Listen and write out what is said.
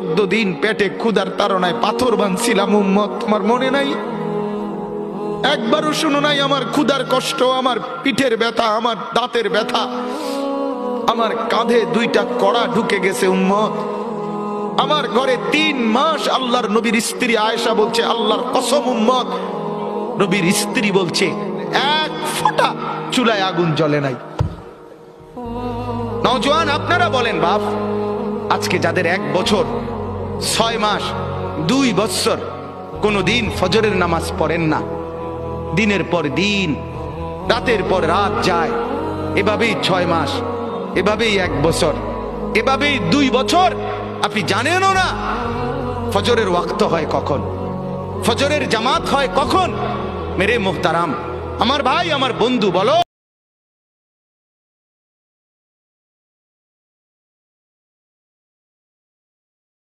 14 দিন পেটে ক্ষুধার তাড়নায় পাথর বাঁধছিলাম উম্মত, তোমার মনে নাই? একবারও শুনো নাই আমার ক্ষুধার কষ্ট, আমার পিঠের ব্যথা, আমার দাঁতের ব্যথা, আমার কাঁধে 2টা কড়া ঢুকে গেছে উম্মত। আমার ঘরে 3 মাস আল্লাহর নবীর স্ত্রী আয়েশা বলছে, আল্লাহর কসম উম্মত, নবীর স্ত্রী বলছে 1 ফোঁটা চুলায় আগুন জ্বলে নাই। নওজোয়ান আপনারা বলেন বাপ, আজকে যাদের 1 বছর 6 মাস 2 বছর কোনদিন ফজরের নামাজ পড়েন না, দিনের পর দিন রাতের পর রাত যায়, এভাবেই 6 মাস, এভাবেই 1 বছর, এভাবেই 2 বছর, আপনি জানেনও না ফজরের ওয়াক্ত হয় কখন, ফজরের জামাত হয় কখন। মেরে মুহতারাম, আমার ভাই, আমার বন্ধু, বলো।